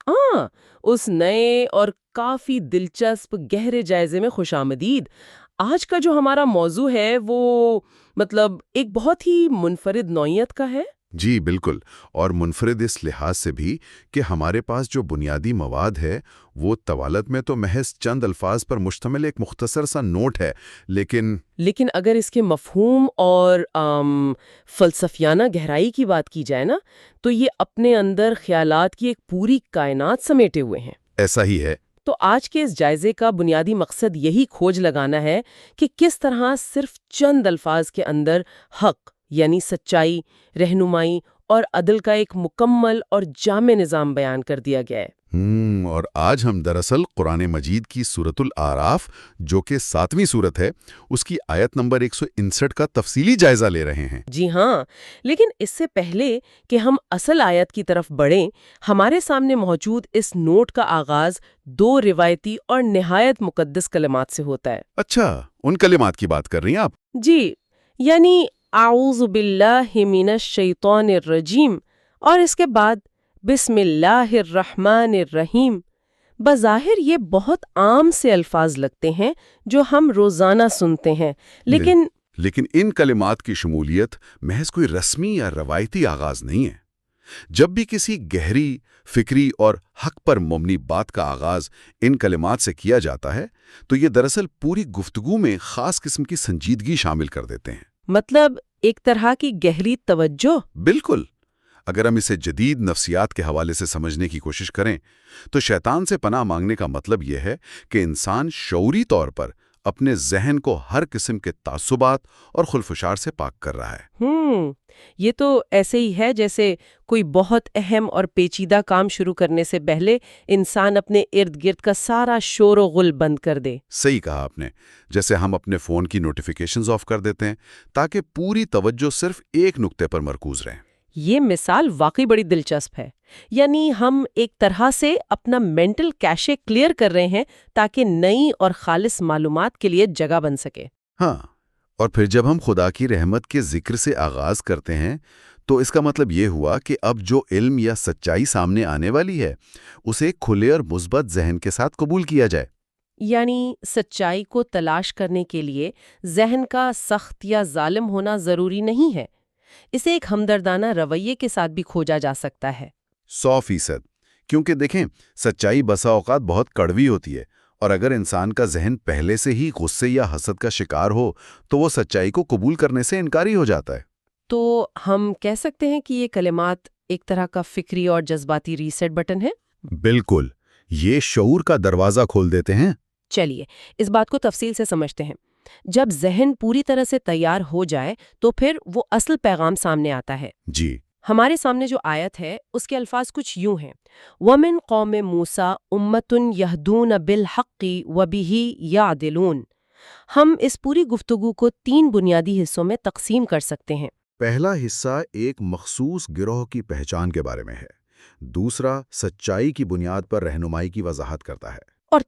ہاں، اس نئے اور کافی دلچسپ گہرے جائزے میں خوش آمدید۔ آج کا جو ہمارا موضوع ہے وہ ایک بہت ہی منفرد نوعیت کا ہے۔ جی بالکل، اور منفرد اس لحاظ سے بھی کہ ہمارے پاس جو بنیادی مواد ہے وہ طوالت میں تو محض چند الفاظ پر مشتمل ایک مختصر سا نوٹ ہے، لیکن اگر اس کے مفہوم اور فلسفیانہ گہرائی کی بات کی جائے نا، تو یہ اپنے اندر خیالات کی ایک پوری کائنات سمیٹے ہوئے ہیں۔ ایسا ہی ہے۔ تو آج کے اس جائزے کا بنیادی مقصد یہی کھوج لگانا ہے کہ کس طرح صرف چند الفاظ کے اندر حق یعنی سچائی، رہنمائی اور عدل کا ایک مکمل اور جامع نظام بیان کر دیا گیا ہے۔ اور آج ہم دراصل قرآن مجید کی سورۃ الاعراف، جو کہ 7ویں سورت ہے، اس کی آیت نمبر 159 کا تفصیلی جائزہ لے رہے ہیں۔ جی ہاں، لیکن اس سے پہلے کہ ہم اصل آیت کی طرف بڑھیں، ہمارے سامنے موجود اس نوٹ کا آغاز دو روایتی اور نہایت مقدس کلمات سے ہوتا ہے۔ اچھا، ان کلمات کی بات کر رہی ہیں آپ؟ جی، یعنی اعوذ باللہ من الشیطان الرجیم اور اس کے بعد بسم اللہ الرحمن الرحیم۔ بظاہر یہ بہت عام سے الفاظ لگتے ہیں جو ہم روزانہ سنتے ہیں، لیکن ان کلمات کی شمولیت محض کوئی رسمی یا روایتی آغاز نہیں ہے۔ جب بھی کسی گہری، فکری اور حق پر مبنی بات کا آغاز ان کلمات سے کیا جاتا ہے تو یہ دراصل پوری گفتگو میں خاص قسم کی سنجیدگی شامل کر دیتے ہیں۔ ایک طرح کی گہری توجہ۔ بالکل۔ اگر ہم اسے جدید نفسیات کے حوالے سے سمجھنے کی کوشش کریں تو شیطان سے پناہ مانگنے کا مطلب یہ ہے کہ انسان شعوری طور پر اپنے ذہن کو ہر قسم کے تعصبات اور خلفشار سے پاک کر رہا ہے۔ یہ تو ایسے ہی ہے جیسے کوئی بہت اہم اور پیچیدہ کام شروع کرنے سے پہلے انسان اپنے ارد گرد کا سارا شور و غل بند کر دے۔ صحیح کہا آپ نے، جیسے ہم اپنے فون کی نوٹیفیکیشنز آف کر دیتے ہیں تاکہ پوری توجہ صرف ایک نقطے پر مرکوز رہے۔ یہ مثال واقعی بڑی دلچسپ ہے، یعنی ہم ایک طرح سے اپنا مینٹل کیشے کلیئر کر رہے ہیں تاکہ نئی اور خالص معلومات کے لیے جگہ بن سکے۔ ہاں، اور پھر جب ہم خدا کی رحمت کے ذکر سے آغاز کرتے ہیں تو اس کا مطلب یہ ہوا کہ اب جو علم یا سچائی سامنے آنے والی ہے اسے کھلے اور مثبت ذہن کے ساتھ قبول کیا جائے۔ یعنی سچائی کو تلاش کرنے کے لیے ذہن کا سخت یا ظالم ہونا ضروری نہیں ہے، اسے ایک ہمدردانہ رویے کے ساتھ بھی کھوجا جا سکتا ہے۔ 100%، کیونکہ دیکھیں سچائی بسا اوقات بہت کڑوی ہوتی ہے، اور اگر انسان کا ذہن پہلے سے ہی غصے یا حسد کا شکار ہو تو وہ سچائی کو قبول کرنے سے انکاری ہو جاتا ہے۔ تو ہم کہہ سکتے ہیں کہ یہ کلمات ایک طرح کا فکری اور جذباتی ریسیٹ بٹن ہے۔ بالکل، یہ شعور کا دروازہ کھول دیتے ہیں۔ چلیے اس بات کو تفصیل سے سمجھتے ہیں۔ جب ذہن پوری طرح سے تیار ہو جائے تو پھر وہ اصل پیغام سامنے آتا ہے۔ جی، ہمارے سامنے جو آیت ہے اس کے الفاظ کچھ یوں ہیں: وَمِن قَوْمِ مُوسَىٰ أُمَّةٌ يَهْدُونَ بِالْحَقِّ وَبِهِ يَعْدِلُونَ۔ ہم اس پوری گفتگو کو 3 بنیادی حصوں میں تقسیم کر سکتے ہیں۔ پہلا حصہ ایک مخصوص گروہ کی پہچان کے بارے میں ہے، دوسرا سچائی کی بنیاد پر رہنمائی کی وضاحت کرتا ہے، اور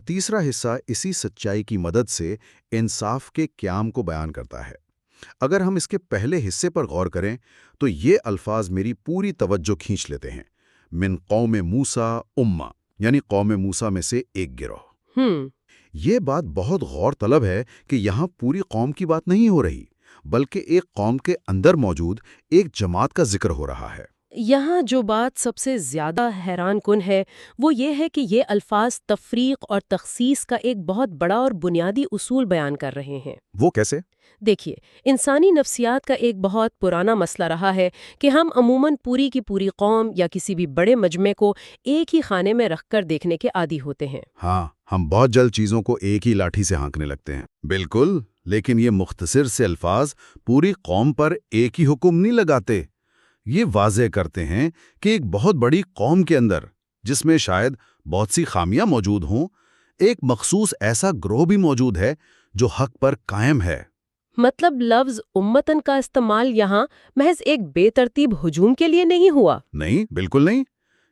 تیسرا حصہ اسی سچائی کی مدد سے انصاف کے قیام کو بیان کرتا ہے۔ اگر ہم اس کے پہلے حصے پر غور کریں تو یہ الفاظ میری پوری توجہ کھینچ لیتے ہیں۔ من قوم موسیٰ امہ، یعنی قوم موسیٰ میں سے ایک گروہ۔ یہ بات بہت غور طلب ہے کہ یہاں پوری قوم کی بات نہیں ہو رہی، بلکہ ایک قوم کے اندر موجود ایک جماعت کا ذکر ہو رہا ہے۔ یہاں جو بات سب سے زیادہ حیران کن ہے وہ یہ ہے کہ یہ الفاظ تفریق اور تخصیص کا ایک بہت بڑا اور بنیادی اصول بیان کر رہے ہیں۔ وہ کیسے؟ دیکھیے، انسانی نفسیات کا ایک بہت پرانا مسئلہ رہا ہے کہ ہم عموماً پوری کی پوری قوم یا کسی بھی بڑے مجمع کو ایک ہی خانے میں رکھ کر دیکھنے کے عادی ہوتے ہیں۔ ہاں، ہم بہت جلد چیزوں کو ایک ہی لاٹھی سے ہانکنے لگتے ہیں۔ بالکل، لیکن یہ مختصر سے الفاظ پوری قوم پر ایک ہی حکم نہیں لگاتے۔ یہ واضح کرتے ہیں کہ ایک بہت بڑی قوم کے اندر، جس میں شاید بہت سی خامیاں موجود ہوں، ایک مخصوص ایسا گروہ بھی موجود ہے جو حق پر قائم ہے۔ مطلب لفظ امتن کا استعمال یہاں محض ایک بے ترتیب ہجوم کے لیے نہیں ہوا؟ نہیں، بالکل نہیں۔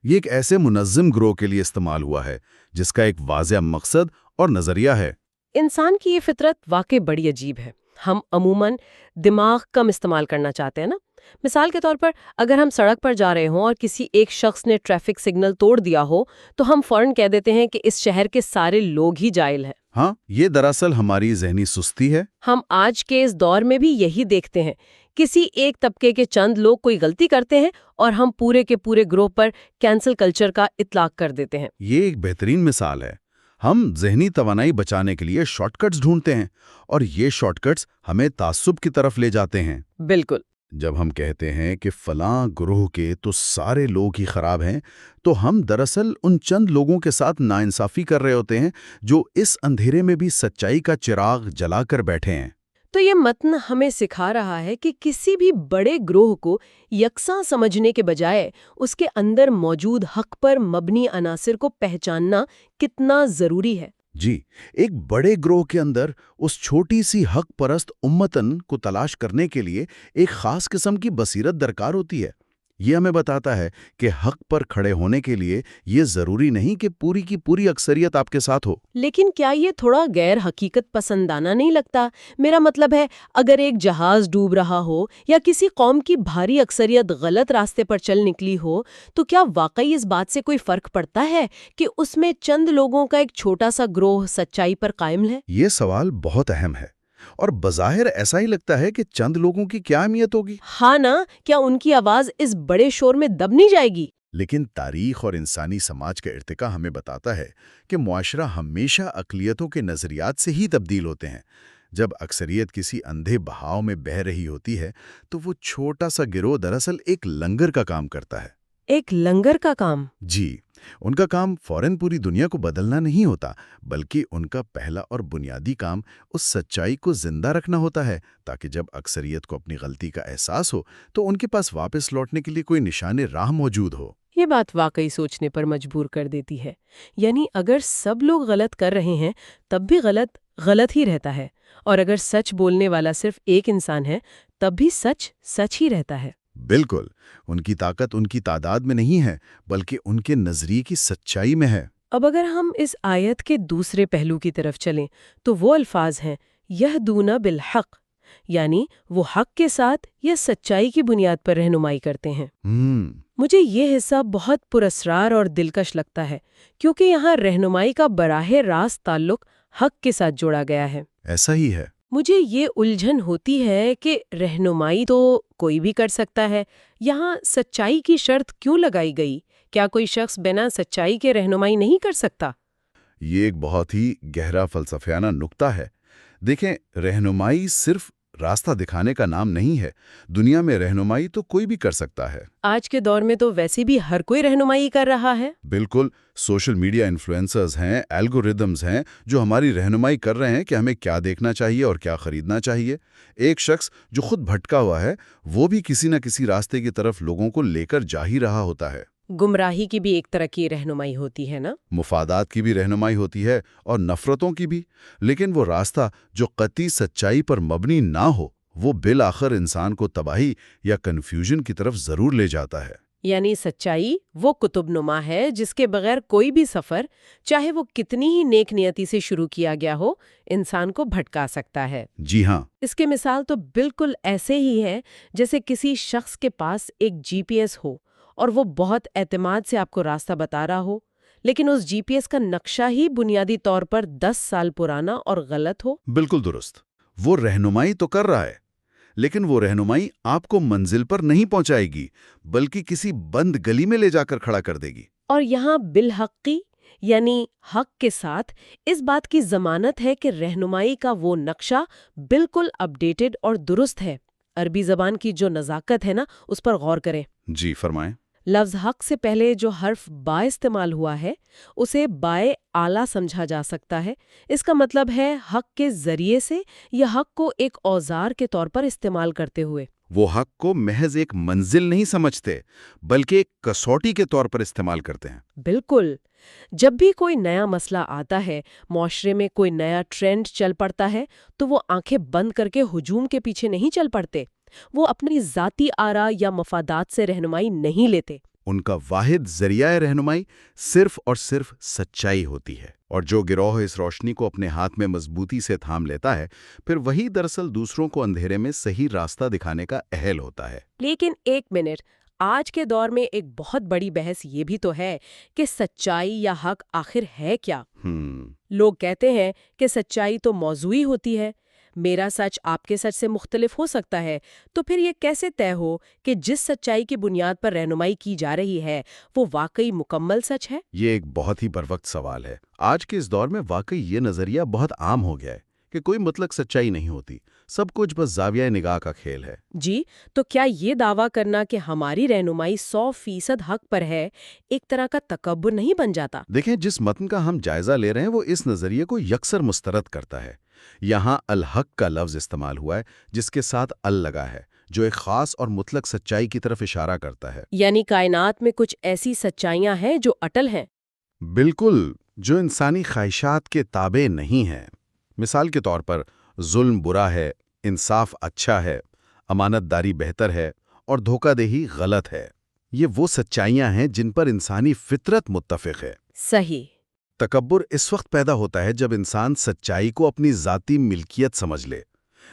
یہ ایک ایسے منظم گروہ کے لیے استعمال ہوا ہے جس کا ایک واضح مقصد اور نظریہ ہے۔ انسان کی یہ فطرت واقعی بڑی عجیب ہے۔ ہم عموماً دماغ کم استعمال کرنا چاہتے ہیں نا، مثال کے طور پر اگر ہم سڑک پر جا رہے ہوں اور کسی ایک شخص نے ٹریفک سگنل توڑ دیا ہو تو ہم فوراً کہہ دیتے ہیں کہ اس شہر کے سارے لوگ ہی جاہل ہیں۔ ہاں، یہ دراصل ہماری ذہنی سستی ہے۔ ہم آج کے اس دور میں بھی یہی دیکھتے ہیں، کسی ایک طبقے کے چند لوگ کوئی غلطی کرتے ہیں اور ہم پورے کے پورے گروہ پر کینسل کلچر کا اطلاق کر دیتے ہیں۔ یہ ایک بہترین مثال ہے۔ ہم ذہنی توانائی بچانے کے لیے شارٹ کٹس ڈھونڈتے ہیں اور یہ شارٹ کٹس ہمیں تعصب کی طرف لے جاتے ہیں۔ بالکل۔ جب ہم کہتے ہیں کہ فلاں گروہ کے تو سارے لوگ ہی خراب ہیں، تو ہم دراصل ان چند لوگوں کے ساتھ ناانصافی کر رہے ہوتے ہیں جو اس اندھیرے میں بھی سچائی کا چراغ جلا کر بیٹھے ہیں۔ تو یہ متن ہمیں سکھا رہا ہے کہ کسی بھی بڑے گروہ کو یکساں سمجھنے کے بجائے اس کے اندر موجود حق پر مبنی عناصر کو پہچاننا کتنا ضروری ہے۔ جی، ایک بڑے گروہ کے اندر اس چھوٹی سی حق پرست امتن کو تلاش کرنے کے لیے ایک خاص قسم کی بصیرت درکار ہوتی ہے۔ یہ ہمیں بتاتا ہے کہ حق پر کھڑے ہونے کے لیے یہ ضروری نہیں کہ پوری کی پوری اکثریت آپ کے ساتھ ہو۔ لیکن کیا یہ تھوڑا غیر حقیقت پسندانہ نہیں لگتا؟ میرا مطلب ہے، اگر ایک جہاز ڈوب رہا ہو یا کسی قوم کی بھاری اکثریت غلط راستے پر چل نکلی ہو، تو کیا واقعی اس بات سے کوئی فرق پڑتا ہے کہ اس میں چند لوگوں کا ایک چھوٹا سا گروہ سچائی پر قائم ہے؟ یہ سوال بہت اہم ہے، اور بظاہر ایسا ہی لگتا ہے کہ چند لوگوں کی کیا اہمیت ہوگی؟ ہاں نا، کیا ان کی آواز اس بڑے شور میں دب نہیں جائے گی؟ لیکن تاریخ اور انسانی سماج کا ارتقاء ہمیں بتاتا ہے کہ معاشرہ ہمیشہ اقلیتوں کے نظریات سے ہی تبدیل ہوتے ہیں۔ جب اکثریت کسی اندھے بہاؤ میں بہہ رہی ہوتی ہے تو وہ چھوٹا سا گروہ دراصل ایک لنگر کا کام کرتا ہے۔ ایک لنگر کا کام؟ جی، ان کا کام فوراً پوری دنیا کو بدلنا نہیں ہوتا، بلکہ ان کا پہلا اور بنیادی کام اس سچائی کو زندہ رکھنا ہوتا ہے، تاکہ جب اکثریت کو اپنی غلطی کا احساس ہو تو ان کے پاس واپس لوٹنے کے لیے کوئی نشان راہ موجود ہو۔ یہ بات واقعی سوچنے پر مجبور کر دیتی ہے۔ یعنی اگر سب لوگ غلط کر رہے ہیں تب بھی غلط غلط ہی رہتا ہے، اور اگر سچ بولنے والا صرف ایک انسان ہے تب بھی سچ سچ ہی رہتا ہے۔ بالکل، ان کی طاقت ان کی تعداد میں نہیں ہے، بلکہ ان کے نظریے کی سچائی میں ہے۔ اب اگر ہم اس آیت کے دوسرے پہلو کی طرف چلیں تو وہ الفاظ ہیں یہدون بالحق، یعنی وہ حق کے ساتھ یا سچائی کی بنیاد پر رہنمائی کرتے ہیں۔ مجھے یہ حصہ بہت پراسرار اور دلکش لگتا ہے، کیونکہ یہاں رہنمائی کا براہ راست تعلق حق کے ساتھ جوڑا گیا ہے۔ ایسا ہی ہے۔ مجھے یہ الجھن ہوتی ہے کہ رہنمائی تو کوئی بھی کر سکتا ہے، یہاں سچائی کی شرط کیوں لگائی گئی؟ کیا کوئی شخص بنا سچائی کے رہنمائی نہیں کر سکتا؟ یہ ایک بہت ہی گہرا فلسفیانہ نکتہ ہے۔ دیکھیں، رہنمائی صرف راستہ دکھانے کا نام نہیں ہے۔ دنیا میں رہنمائی تو کوئی بھی کر سکتا ہے۔ آج کے دور میں تو ویسے بھی ہر کوئی رہنمائی کر رہا ہے۔ بالکل، سوشل میڈیا انفلوئنسرز ہیں، الگوریدمز ہیں جو ہماری رہنمائی کر رہے ہیں کہ ہمیں کیا دیکھنا چاہیے اور کیا خریدنا چاہیے۔ ایک شخص جو خود بھٹکا ہوا ہے، وہ بھی کسی نہ کسی راستے کی طرف لوگوں کو لے کر جا ہی رہا ہوتا ہے۔ گمراہی کی بھی ایک طرح کی رہنمائی ہوتی ہے نا؟ مفادات کی بھی رہنمائی ہوتی ہے اور نفرتوں کی بھی، لیکن وہ راستہ جو قطعی سچائی پر مبنی نہ ہو، وہ بالآخر انسان کو تباہی یا کنفیوژن کی طرف ضرور لے جاتا ہے۔ یعنی سچائی وہ کتب نما ہے جس کے بغیر کوئی بھی سفر، چاہے وہ کتنی ہی نیک نیتی سے شروع کیا گیا ہو، انسان کو بھٹکا سکتا ہے۔ جی ہاں۔ اس کی مثال تو بالکل ایسے ہی ہے جیسے کسی شخص کے پاس ایک جی پی ایس ہو اور وہ بہت اعتماد سے آپ کو راستہ بتا رہا ہو، لیکن اس جی پی ایس کا نقشہ ہی بنیادی طور پر 10 سال پرانا اور غلط ہو۔ بالکل درست۔ وہ رہنمائی تو کر رہا ہے، لیکن وہ رہنمائی آپ کو منزل پر نہیں پہنچائے گی، بلکہ کسی بند گلی میں لے جا کر کھڑا کر دے گی۔ اور یہاں بالحقی یعنی حق کے ساتھ اس بات کی ضمانت ہے کہ رہنمائی کا وہ نقشہ بالکل اپ ڈیٹڈ اور درست ہے۔ عربی زبان کی جو نزاکت ہے نا، اس پر غور کریں۔ جی فرمائیں۔ لفظ حق سے پہلے جو حرف با استعمال ہوا ہے اسے بائے اعلیٰ سمجھا جا سکتا ہے۔ اس کا مطلب ہے حق کے ذریعے سے یا حق کو ایک اوزار کے طور پر استعمال کرتے ہوئے۔ وہ حق کو محض ایک منزل نہیں سمجھتے، بلکہ ایک کسوٹی کے طور پر استعمال کرتے ہیں۔ بالکل، جب بھی کوئی نیا مسئلہ آتا ہے، معاشرے میں کوئی نیا ٹرینڈ چل پڑتا ہے، تو وہ آنکھیں بند کر کے ہجوم کے پیچھے نہیں چل پڑتے۔ وہ اپنی ذاتی آرا یا مفادات سے رہنمائی نہیں لیتے۔ ان کا واحد ذریعہ رہنمائی صرف اور صرف سچائی ہوتی ہے، اور جو گروہ اس روشنی کو اپنے ہاتھ میں مضبوطی سے تھام لیتا ہے، پھر وہی دراصل دوسروں کو اندھیرے میں صحیح راستہ دکھانے کا اہل ہوتا ہے۔ لیکن ایک منٹ، آج کے دور میں ایک بہت بڑی بحث یہ بھی تو ہے کہ سچائی یا حق آخر ہے کیا؟ لوگ کہتے ہیں کہ سچائی تو موضوعی ہوتی ہے، میرا سچ آپ کے سچ سے مختلف ہو سکتا ہے، تو پھر یہ کیسے طے ہو کہ جس سچائی کی بنیاد پر رہنمائی کی جا رہی ہے وہ واقعی مکمل سچ ہے؟ یہ ایک بہت ہی بروقت سوال ہے۔ آج کے اس دور میں واقعی یہ نظریہ بہت عام ہو گیا ہے کہ کوئی مطلق سچائی نہیں ہوتی، سب کچھ بس زاویہ نگاہ کا کھیل ہے۔ جی، تو کیا یہ دعویٰ کرنا کہ ہماری رہنمائی 100% حق پر ہے ایک طرح کا تکبر نہیں بن جاتا؟ دیکھیں، جس متن کا ہم جائزہ لے رہے ہیں وہ اس نظریے کو یکسر مسترد کرتا ہے۔ یہاں الحق کا لفظ استعمال ہوا ہے جس کے ساتھ ال لگا ہے، جو ایک خاص اور مطلق سچائی کی طرف اشارہ کرتا ہے۔ یعنی کائنات میں کچھ ایسی سچائیاں ہیں جو اٹل ہیں؟ بالکل، جو انسانی خواہشات کے تابع نہیں ہیں۔ مثال کے طور پر ظلم برا ہے، انصاف اچھا ہے، امانت داری بہتر ہے اور دھوکہ دہی غلط ہے۔ یہ وہ سچائیاں ہیں جن پر انسانی فطرت متفق ہے۔ صحیح۔ تکبر اس وقت پیدا ہوتا ہے جب انسان سچائی کو اپنی ذاتی ملکیت سمجھ لے،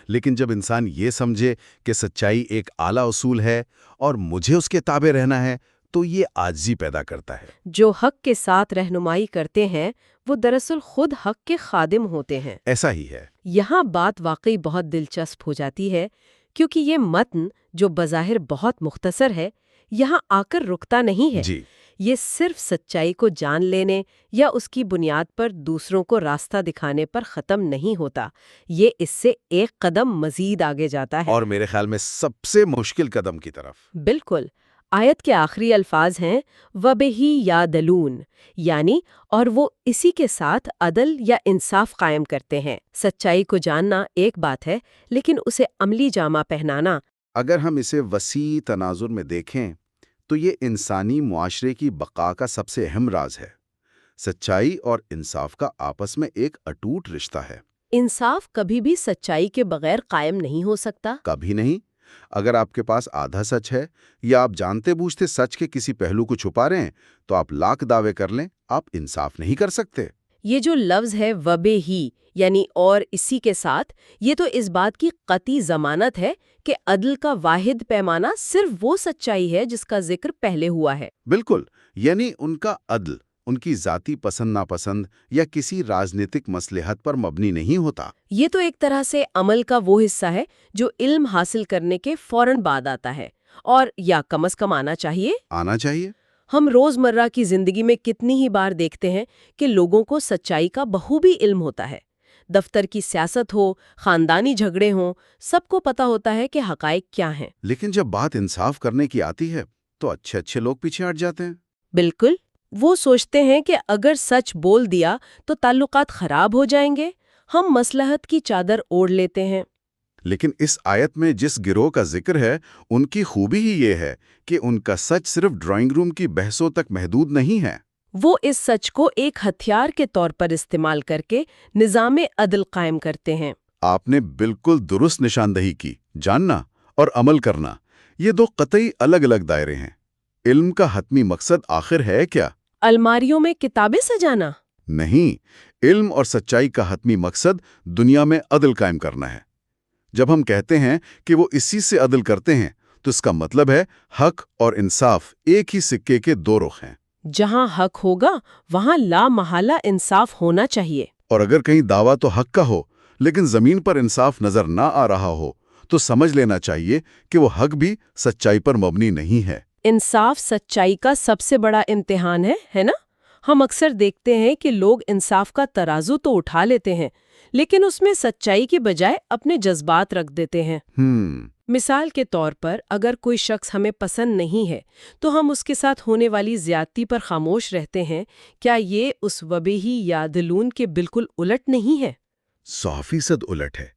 لیکن جب انسان یہ سمجھے کہ سچائی ایک اعلیٰ اصول ہے اور مجھے اس کے تابع رہنا ہے، تو یہ عاجزی پیدا کرتا ہے۔ جو حق کے ساتھ رہنمائی کرتے ہیں وہ دراصل خود حق کے خادم ہوتے ہیں۔ ایسا ہی ہے۔ یہاں بات واقعی بہت دلچسپ ہو جاتی ہے، کیونکہ یہ متن جو بظاہر بہت مختصر ہے، یہاں آ کر رکتا نہیں ہے۔ جی، یہ صرف سچائی کو جان لینے یا اس کی بنیاد پر دوسروں کو راستہ دکھانے پر ختم نہیں ہوتا، یہ اس سے ایک قدم مزید آگے جاتا ہے۔ اور میرے خیال میں سب سے مشکل قدم کی طرف۔ بالکل۔ آیت کے آخری الفاظ ہیں وَبِهِ يَعْدِلُونَ، یعنی اور وہ اسی کے ساتھ عدل یا انصاف قائم کرتے ہیں۔ سچائی کو جاننا ایک بات ہے، لیکن اسے عملی جامہ پہنانا۔ اگر ہم اسے وسیع تناظر میں دیکھیں تو یہ انسانی معاشرے کی بقا کا سب سے اہم راز ہے۔ سچائی اور انصاف کا آپس میں ایک اٹوٹ رشتہ ہے۔ انصاف کبھی بھی سچائی کے بغیر قائم نہیں ہو سکتا۔ کبھی نہیں۔ اگر آپ کے پاس آدھا سچ ہے یا آپ جانتے بوجھتے سچ کے کسی پہلو کو چھپا رہے ہیں تو آپ لاکھ دعوے کر لیں، آپ انصاف نہیں کر سکتے۔ یہ جو لفظ ہے وَبِهِ، یعنی اور اسی کے ساتھ، یہ تو اس بات کی قطعی ضمانت ہے کہ عدل کا واحد پیمانہ صرف وہ سچائی ہے جس کا ذکر پہلے ہوا ہے۔ بالکل، یعنی ان کا عدل ان کی ذاتی پسند ناپسند یا کسی راجنیتک مصلحت پر مبنی نہیں ہوتا۔ یہ تو ایک طرح سے عمل کا وہ حصہ ہے جو علم حاصل کرنے کے فوراً بعد آتا ہے، اور یا کم از کم آنا چاہیے۔ ہم روزمرہ کی زندگی میں کتنی ہی بار دیکھتے ہیں کہ لوگوں کو سچائی کا بخوبی علم ہوتا ہے۔ دفتر کی سیاست ہو، خاندانی جھگڑے ہوں، سب کو پتہ ہوتا ہے کہ حقائق کیا ہیں۔ لیکن جب بات انصاف کرنے کی آتی ہے تو اچھے لوگ پیچھے ہٹ جاتے ہیں۔ بالکل، وہ سوچتے ہیں کہ اگر سچ بول دیا تو تعلقات خراب ہو جائیں گے، ہم مصلحت کی چادر اوڑھ لیتے ہیں۔ لیکن اس آیت میں جس گروہ کا ذکر ہے ان کی خوبی ہی یہ ہے کہ ان کا سچ صرف ڈرائنگ روم کی بحثوں تک محدود نہیں ہے۔ وہ اس سچ کو ایک ہتھیار کے طور پر استعمال کر کے نظام عدل قائم کرتے ہیں۔ آپ نے بالکل درست نشاندہی کی۔ جاننا اور عمل کرنا، یہ دو قطعی الگ الگ دائرے ہیں۔ علم کا حتمی مقصد آخر ہے کیا؟ الماریوں میں کتابیں سجانا؟ نہیں، علم اور سچائی کا حتمی مقصد دنیا میں عدل قائم کرنا ہے۔ جب ہم کہتے ہیں کہ وہ اسی سے عدل کرتے ہیں تو اس کا مطلب ہے حق اور انصاف ایک ہی سکے کے دو رخ ہیں۔ جہاں حق ہوگا وہاں لا محالہ انصاف ہونا چاہیے۔ اور اگر کہیں دعویٰ تو حق کا ہو لیکن زمین پر انصاف نظر نہ آ رہا ہو تو سمجھ لینا چاہیے کہ وہ حق بھی سچائی پر مبنی نہیں ہے۔ انصاف سچائی کا سب سے بڑا امتحان ہے نا؟ ہم اکثر دیکھتے ہیں کہ لوگ انصاف کا ترازو تو اٹھا لیتے ہیں لیکن اس میں سچائی کی بجائے اپنے جذبات رکھ دیتے ہیں۔ مثال کے طور پر اگر کوئی شخص ہمیں پسند نہیں ہے تو ہم اس کے ساتھ ہونے والی زیادتی پر خاموش رہتے ہیں۔ کیا یہ اس وَبِهِ يَعْدِلُونَ کے بالکل الٹ نہیں ہے؟ 100% الٹ ہے۔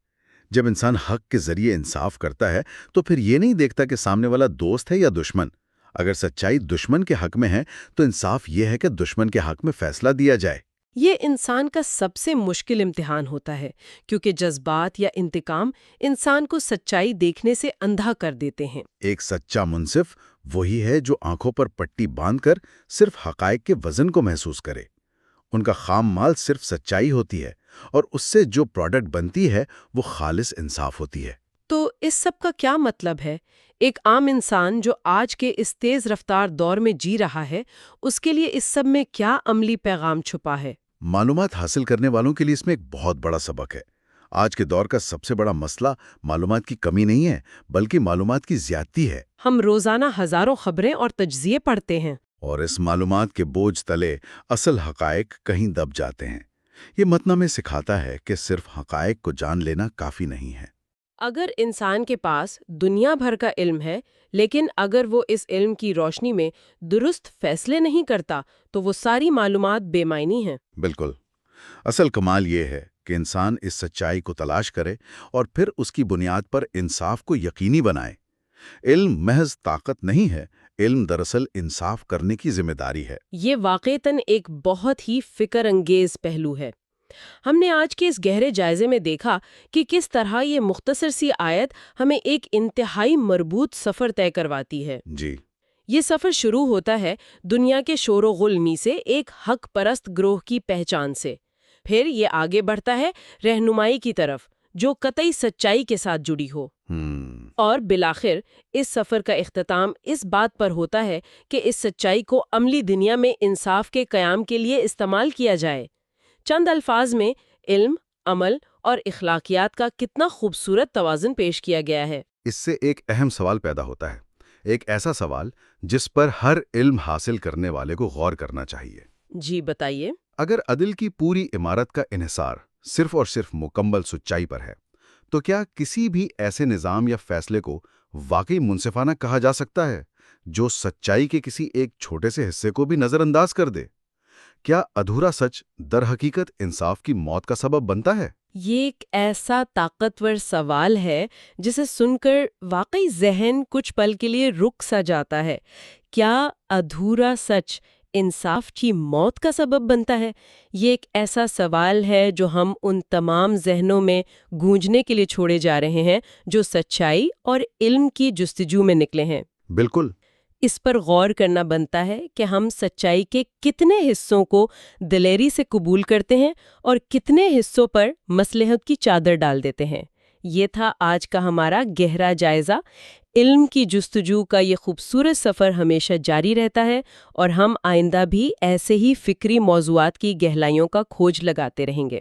جب انسان حق کے ذریعے انصاف کرتا ہے تو پھر یہ نہیں دیکھتا کہ سامنے والا دوست ہے یا دشمن۔ اگر سچائی دشمن کے حق میں ہے تو انصاف یہ ہے کہ دشمن کے حق میں فیصلہ دیا جائے۔ یہ انسان کا سب سے مشکل امتحان ہوتا ہے کیونکہ جذبات یا انتقام انسان کو سچائی دیکھنے سے اندھا کر دیتے ہیں۔ ایک سچا منصف وہی ہے جو آنکھوں پر پٹی باندھ کر صرف حقائق کے وزن کو محسوس کرے۔ ان کا خام مال صرف سچائی ہوتی ہے، اور اس سے جو پروڈکٹ بنتی ہے وہ خالص انصاف ہوتی ہے۔ تو اس سب کا کیا مطلب ہے؟ ایک عام انسان جو آج کے اس تیز رفتار دور میں جی رہا ہے، اس کے لیے اس سب میں کیا عملی پیغام چھپا ہے؟ معلومات حاصل کرنے والوں کے لیے اس میں ایک بہت بڑا سبق ہے۔ آج کے دور کا سب سے بڑا مسئلہ معلومات کی کمی نہیں ہے، بلکہ معلومات کی زیادتی ہے۔ ہم روزانہ ہزاروں خبریں اور تجزیے پڑھتے ہیں، اور اس معلومات کے بوجھ تلے اصل حقائق کہیں دب جاتے ہیں۔ یہ متن ہمیں سکھاتا ہے کہ صرف حقائق کو جان لینا کافی نہیں ہے۔ اگر انسان کے پاس دنیا بھر کا علم ہے، لیکن اگر وہ اس علم کی روشنی میں درست فیصلے نہیں کرتا، تو وہ ساری معلومات بے معنی ہیں۔ بالکل۔ اصل کمال یہ ہے کہ انسان اس سچائی کو تلاش کرے اور پھر اس کی بنیاد پر انصاف کو یقینی بنائے۔ علم محض طاقت نہیں ہے، علم دراصل انصاف کرنے کی ذمہ داری ہے۔ یہ واقعتاً ایک بہت ہی فکر انگیز پہلو ہے۔ ہم نے آج کے اس گہرے جائزے میں دیکھا کہ کس طرح یہ مختصر سی آیت ہمیں ایک انتہائی مربوط سفر طے کرواتی ہے۔ جی۔ یہ سفر شروع ہوتا ہے دنیا کے شور و غل میں سے ایک حق پرست گروہ کی پہچان سے، پھر یہ آگے بڑھتا ہے رہنمائی کی طرف جو قطعی سچائی کے ساتھ جڑی ہو، اور بالآخر اس سفر کا اختتام اس بات پر ہوتا ہے کہ اس سچائی کو عملی دنیا میں انصاف کے قیام کے لیے استعمال کیا جائے۔ چند الفاظ میں علم، عمل اور اخلاقیات کا کتنا خوبصورت توازن پیش کیا گیا ہے۔ اس سے ایک اہم سوال پیدا ہوتا ہے، ایک ایسا سوال جس پر ہر علم حاصل کرنے والے کو غور کرنا چاہیے۔ جی بتائیے۔ اگر عدل کی پوری عمارت کا انحصار صرف اور صرف مکمل سچائی پر ہے، تو کیا کسی بھی ایسے نظام یا فیصلے کو واقعی منصفانہ کہا جا سکتا ہے جو سچائی کے کسی ایک چھوٹے سے حصے کو بھی نظر انداز کر دے؟ کیا ادھورا سچ در حقیقت انصاف کی موت کا سبب بنتا ہے؟ یہ ایک ایسا طاقتور سوال ہے جسے سن کر واقعی ذہن کچھ پل کے لیے رک سا جاتا ہے۔ کیا ادھورا سچ انصاف کی موت کا سبب بنتا ہے؟ یہ ایک ایسا سوال ہے جو ہم ان تمام ذہنوں میں گونجنے کے لیے چھوڑے جا رہے ہیں جو سچائی اور علم کی جستجو میں نکلے ہیں۔ بالکل۔ اس پر غور کرنا بنتا ہے کہ ہم سچائی کے کتنے حصوں کو دلیری سے قبول کرتے ہیں اور کتنے حصوں پر مصلحت کی چادر ڈال دیتے ہیں۔ یہ تھا آج کا ہمارا گہرا جائزہ۔ علم کی جستجو کا یہ خوبصورت سفر ہمیشہ جاری رہتا ہے، اور ہم آئندہ بھی ایسے ہی فکری موضوعات کی گہرائیوں کا کھوج لگاتے رہیں گے۔